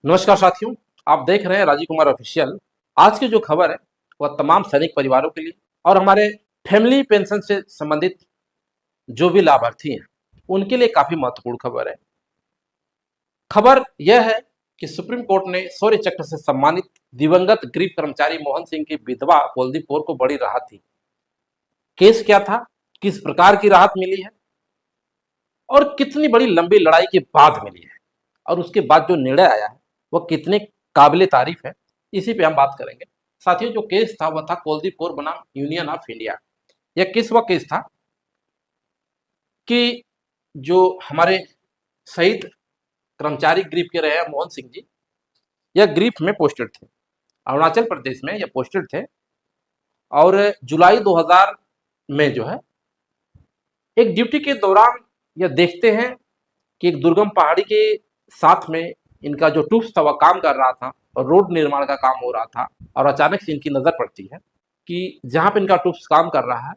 नमस्कार साथियों। आप देख रहे हैं राजीव कुमार ऑफिशियल। आज की जो खबर है वह तमाम सैनिक परिवारों के लिए और हमारे फैमिली पेंशन से संबंधित जो भी लाभार्थी हैं उनके लिए काफी महत्वपूर्ण खबर है। खबर यह है कि सुप्रीम कोर्ट ने शौर्य चक्र से सम्मानित दिवंगत गरीब कर्मचारी मोहन सिंह की विधवा कुलदीप कौर को बड़ी राहत दी। केस क्या था, किस प्रकार की राहत मिली है और कितनी बड़ी लंबी लड़ाई के बाद मिली है और उसके बाद जो निर्णय आया है वह कितने काबिले तारीफ है, इसी पे हम बात करेंगे। साथियों, जो केस था वह था कुलदीप कौर बनाम यूनियन ऑफ इंडिया। यह किस वह केस था कि जो हमारे शहीद कर्मचारी ग्रीफ के रहे हैं मोहन सिंह जी, यह ग्रीफ में पोस्टेड थे, अरुणाचल प्रदेश में यह पोस्टेड थे। और जुलाई 2000 में जो है एक ड्यूटी के दौरान यह देखते हैं कि एक दुर्गम पहाड़ी के साथ में इनका जो टूप्स था वह काम कर रहा था और रोड निर्माण का काम हो रहा था। और अचानक से इनकी नज़र पड़ती है कि जहाँ पे इनका टूप्स काम कर रहा है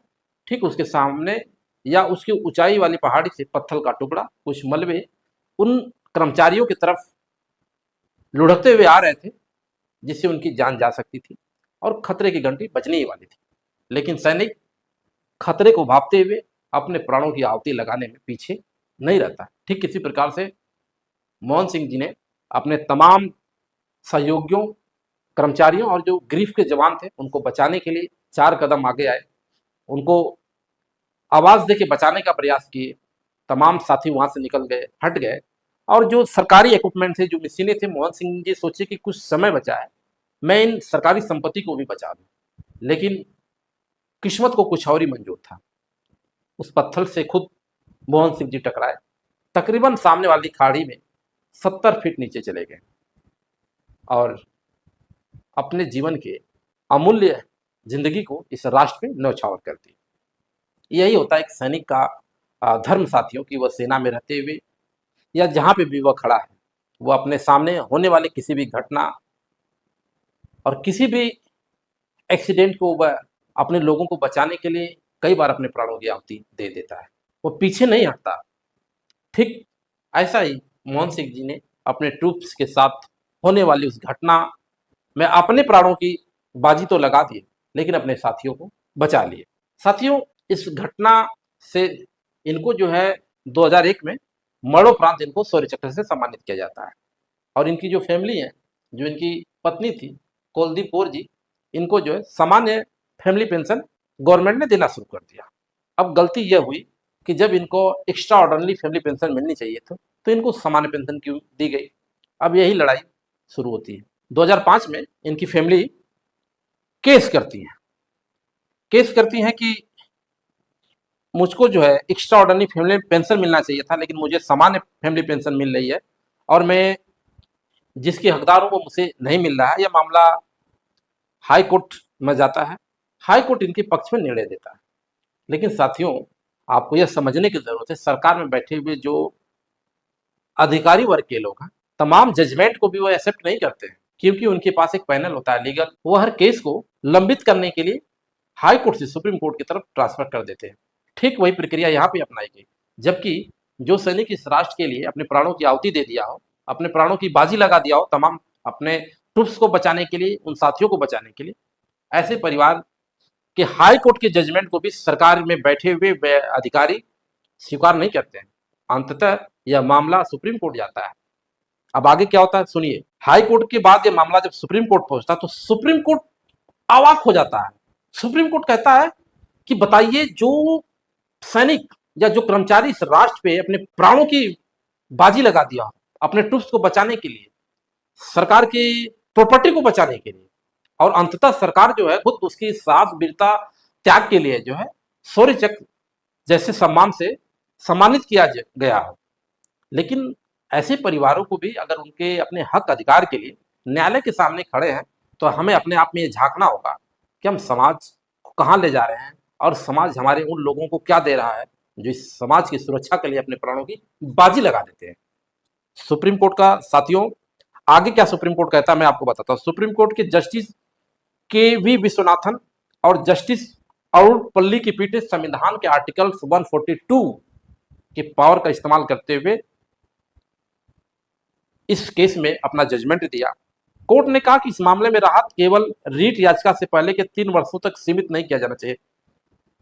ठीक उसके सामने या उसकी ऊंचाई वाली पहाड़ी से पत्थर का टुकड़ा, कुछ मलबे उन कर्मचारियों की तरफ लुढ़कते हुए आ रहे थे जिससे उनकी जान जा सकती थी और खतरे की घंटी बजने ही वाली थी। लेकिन सैनिक खतरे को भांपते हुए अपने प्राणों की आहुति लगाने में पीछे नहीं रहता। ठीक किसी प्रकार से मोहन सिंह जी ने अपने तमाम सहयोगियों, कर्मचारियों और जो ग्रीफ के जवान थे उनको बचाने के लिए 4 कदम आगे आए, उनको आवाज देके बचाने का प्रयास किए। तमाम साथी वहां से निकल गए, हट गए और जो सरकारी इक्विपमेंट थे, जो मशीनें थे, मोहन सिंह जी सोचे कि कुछ समय बचा है, मैं इन सरकारी संपत्ति को भी बचा दूं। लेकिन किस्मत को कुछ और ही मंजूर था। उस पत्थर से खुद मोहन सिंह जी टकराए, तकरीबन सामने वाली खाड़ी में 70 फीट नीचे चले गए और अपने जीवन के अमूल्य जिंदगी को इस राष्ट्र में न्यौछावर कर दी। यही होता है एक सैनिक का धर्म साथियों की। वह सेना में रहते हुए या जहाँ पे भी वह खड़ा है, वह अपने सामने होने वाले किसी भी घटना और किसी भी एक्सीडेंट को वह अपने लोगों को बचाने के लिए कई बार अपने प्राणों की आहुति दे देता है। वो पीछे नहीं हटता। ठीक ऐसा ही मोहन सिंह जी ने अपने ट्रूप्स के साथ होने वाली उस घटना में अपने प्राणों की बाजी तो लगा दी, लेकिन अपने साथियों को बचा लिए। साथियों, इस घटना से इनको जो है 2001 में मरणोपरांत इनको शौर्य चक्र से सम्मानित किया जाता है। और इनकी जो फैमिली है, जो इनकी पत्नी थी कुलदीप कौर जी, इनको जो है सामान्य फैमिली पेंशन गवर्नमेंट ने देना शुरू कर दिया। अब गलती यह हुई कि जब इनको एक्स्ट्रा ऑर्डनरी फैमिली पेंशन मिलनी चाहिए तो इनको सामान्य पेंशन क्यों दी गई। अब यही लड़ाई शुरू होती है। 2005 में इनकी फैमिली केस करती है, कि मुझको जो है एक्स्ट्रा ऑर्डनरी फैमिली पेंशन मिलना चाहिए था, लेकिन मुझे सामान्य फैमिली पेंशन मिल रही है और मैं जिसके हकदार हूं वो मुझे नहीं मिल रहा है। यह मामला हाई कोर्ट में जाता है। हाई कोर्ट इनके पक्ष में निर्णय देता है। लेकिन साथियों, आपको यह समझने की जरूरत है, सरकार में बैठे हुए जो अधिकारी वर्ग के लोग हैं, तमाम जजमेंट को भी वो एक्सेप्ट नहीं करते हैं, क्योंकि उनके पास एक पैनल होता है लीगल। वो हर केस को लंबित करने के लिए हाई कोर्ट से सुप्रीम कोर्ट की तरफ ट्रांसफर कर देते हैं। ठीक वही प्रक्रिया यहाँ पे अपनाई गई। जबकि जो सैनिक इस राष्ट्र के लिए अपने प्राणों की आहुति दे दिया हो, अपने प्राणों की बाजी लगा दिया हो, तमाम अपने ट्रूप्स को बचाने के लिए, उन साथियों को बचाने के लिए, ऐसे परिवार के हाई कोर्ट के जजमेंट को भी सरकार में बैठे हुए अधिकारी स्वीकार नहीं करते हैं। अंततः यह मामला सुप्रीम कोर्ट जाता है। अब आगे क्या होता है सुनिए। हाई कोर्ट के बाद यह मामला जब सुप्रीम कोर्ट पहुंचता है तो सुप्रीम कोर्ट अवाक हो जाता है। सुप्रीम कोर्ट कहता है कि बताइए, जो सैनिक या जो कर्मचारी इस राष्ट्र पे अपने प्राणों की बाजी लगा दिया अपने ट्रूप्स को बचाने के लिए, सरकार की प्रॉपर्टी को बचाने के लिए, और अंततः सरकार जो है खुद उसकी साहस, वीरता, त्याग के लिए जो है शौर्य चक्र जैसे सम्मान से सम्मानित किया गया हो। लेकिन ऐसे परिवारों को भी अगर उनके अपने हक अधिकार के लिए न्यायालय के सामने खड़े हैं तो हमें अपने आप में ये झांकना होगा कि हम समाज को कहाँ ले जा रहे हैं और समाज हमारे उन लोगों को क्या दे रहा है जो इस समाज की सुरक्षा के लिए अपने प्राणों की बाजी लगा देते हैं। सुप्रीम कोर्ट का साथियों आगे क्या सुप्रीम कोर्ट कहता है मैं आपको बताता हूँ। सुप्रीम कोर्ट के जस्टिस के वी विश्वनाथन और जस्टिस अरुण पल्ली की पीठ संविधान के आर्टिकल 142 के पावर का इस्तेमाल करते हुए इस केस में अपना जजमेंट दिया। कोर्ट ने कहा कि इस मामले में राहत केवल रीट याचिका से पहले के 3 वर्षों तक सीमित नहीं किया जाना चाहिए।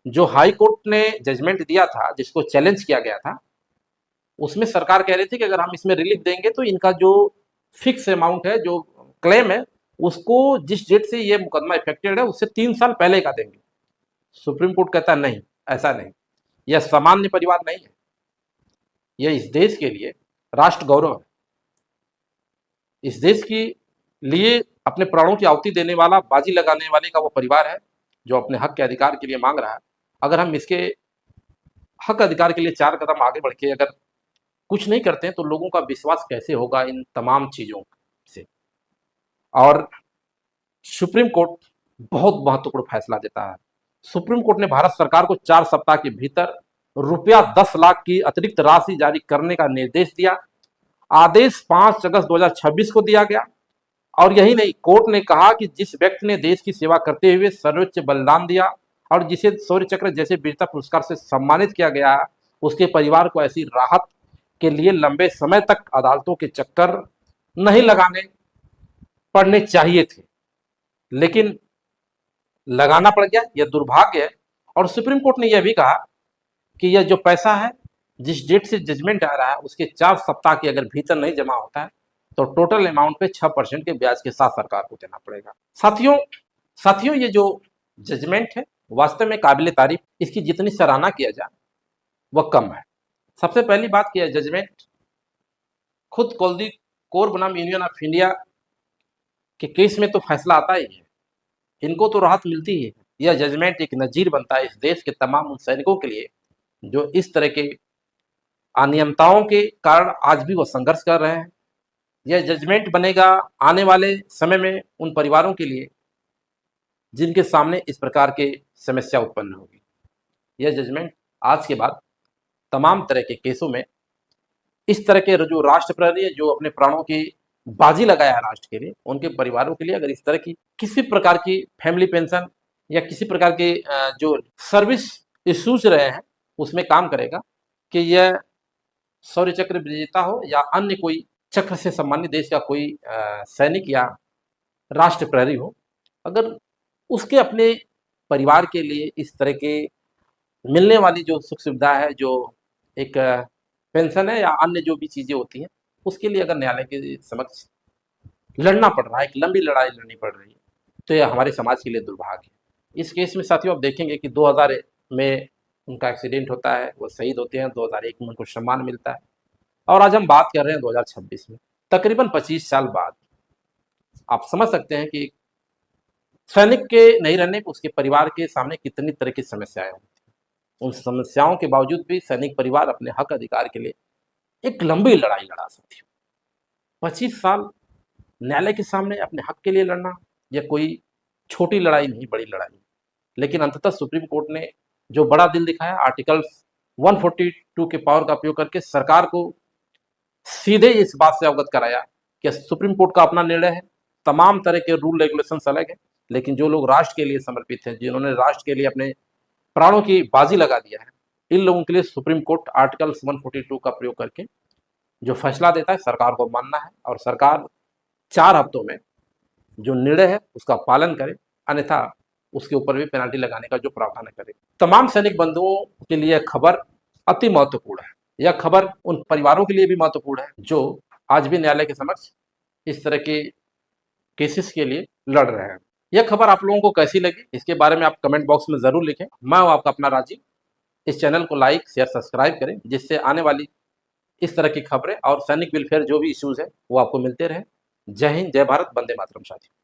जो हाई कोर्ट ने जजमेंट दिया था, जिसको चैलेंज किया गया था, उसमें सरकार कह रही थी कि अगर हम इसमें रिलीफ देंगे तो इनका जो फिक्स अमाउंट है, जो क्लेम है, उसको जिस डेट से ये मुकदमा इफेक्टेड है उससे 3 साल पहले का देंगे। सुप्रीम कोर्ट कहता नहीं, ऐसा नहीं, यह सामान्य परिवार नहीं है, यह इस देश के लिए राष्ट्र गौरव है। इस देश के लिए अपने प्राणों की आहुति देने वाला, बाजी लगाने वाले का वो परिवार है जो अपने हक के अधिकार के लिए मांग रहा है। अगर हम इसके हक अधिकार के लिए 4 कदम आगे बढ़ के अगर कुछ नहीं करते हैं तो लोगों का विश्वास कैसे होगा इन तमाम चीजों से। और सुप्रीम कोर्ट बहुत महत्वपूर्ण फैसला देता है। सुप्रीम कोर्ट ने भारत सरकार को 4 सप्ताह के भीतर रुपया 10 लाख की अतिरिक्त राशि जारी करने का निर्देश दिया। आदेश 5 अगस्त 2026 को दिया गया। और यही नहीं, कोर्ट ने कहा कि जिस व्यक्ति ने देश की सेवा करते हुए सर्वोच्च बलिदान दिया और जिसे शौर्य चक्र जैसे वीरता पुरस्कार से सम्मानित किया गया, उसके परिवार को ऐसी राहत के लिए लंबे समय तक अदालतों के चक्कर नहीं लगाने पड़ने चाहिए थे, लेकिन लगाना पड़ गया। यह दुर्भाग्य है। और सुप्रीम कोर्ट ने यह भी कहा कि यह जो पैसा है, जिस डेट से जजमेंट आ रहा है, उसके 4 सप्ताह के अगर भीतर नहीं जमा होता है तो टोटल अमाउंट पे 6% के ब्याज के साथ सरकार को देना पड़ेगा। साथियों ये जो जजमेंट है वास्तव में काबिल तारीफ, इसकी जितनी सराहना किया जाए वह कम है। सबसे पहली बात कि यह जजमेंट खुद कुलदीप कौर बनाम यूनियन ऑफ इंडिया के केस में तो फैसला आता ही है, इनको तो राहत मिलती ही है। यह जजमेंट एक नजीर बनता है इस देश के तमाम उन सैनिकों के लिए जो इस तरह के अनियमितताओं के कारण आज भी वो संघर्ष कर रहे हैं। यह जजमेंट बनेगा आने वाले समय में उन परिवारों के लिए जिनके सामने इस प्रकार के समस्या उत्पन्न होगी। यह जजमेंट आज के बाद तमाम तरह के केसों में इस तरह के जो राष्ट्र प्रहरी है, जो अपने प्राणों की बाजी लगाया है राष्ट्र के लिए, उनके परिवारों के लिए अगर इस तरह की किसी प्रकार की फैमिली पेंशन या किसी प्रकार के जो सर्विस इश्यूज रहे हैं उसमें काम करेगा कि यह शौर्य चक्र विजेता हो या अन्य कोई चक्र से सम्मानित देश का कोई सैनिक या राष्ट्र प्रहरी हो, अगर उसके अपने परिवार के लिए इस तरह के मिलने वाली जो सुख सुविधा है, जो एक पेंशन है या अन्य जो भी चीजें होती हैं, उसके लिए अगर न्यायालय के समक्ष लड़ना पड़ रहा है, एक लंबी लड़ाई लड़नी पड़ रही है, तो यह हमारे समाज के लिए दुर्भाग्य है। इस केस में साथियों आप देखेंगे कि 2000 में उनका एक्सीडेंट होता है, वो शहीद होते हैं, 2001 में उनको सम्मान मिलता है, और आज हम बात कर रहे हैं 2026 में, तकरीबन 25 साल बाद। आप समझ सकते हैं कि सैनिक के नहीं रहने पर उसके परिवार के सामने कितनी तरह की समस्याएं होती हैं। उन समस्याओं के बावजूद भी सैनिक परिवार अपने हक अधिकार के लिए एक लंबी लड़ाई लड़ा सकती है। 25 साल न्यायालय के सामने अपने हक के लिए लड़ना यह कोई छोटी लड़ाई नहीं, बड़ी लड़ाई। लेकिन अंततः सुप्रीम कोर्ट ने जो बड़ा दिल दिखाया, आर्टिकल 142 के पावर का उपयोग करके सरकार को सीधे इस बात से अवगत कराया कि सुप्रीम कोर्ट का अपना निर्णय है, तमाम तरह के रूल रेगुलेशंस अलग है, लेकिन जो लोग राष्ट्र के लिए समर्पित हैं, जिन्होंने राष्ट्र के लिए अपने प्राणों की बाजी लगा दिया है, इन लोगों के लिए सुप्रीम कोर्ट आर्टिकल 142 का प्रयोग करके जो फैसला देता है सरकार को मानना है, और सरकार 4 हफ्तों में जो निर्णय है उसका पालन करे, अन्यथा उसके ऊपर भी पेनल्टी लगाने का जो प्रावधान करे। तमाम सैनिक बंधुओं के लिए खबर अति महत्वपूर्ण है। यह खबर उन परिवारों के लिए भी महत्वपूर्ण है जो आज भी न्यायालय के समक्ष इस तरह के केसेस के लिए लड़ रहे हैं। यह खबर आप लोगों को कैसी लगी, इसके बारे में आप कमेंट बॉक्स में जरूर लिखें। मैं हूं आपका अपना राजीव। इस चैनल को लाइक शेयर सब्सक्राइब करें, जिससे आने वाली इस तरह की खबरें और सैनिक वेलफेयर जो भी इश्यूज है वो आपको मिलते रहे। जय हिंद, जय भारत, वंदे मातरम साथियों।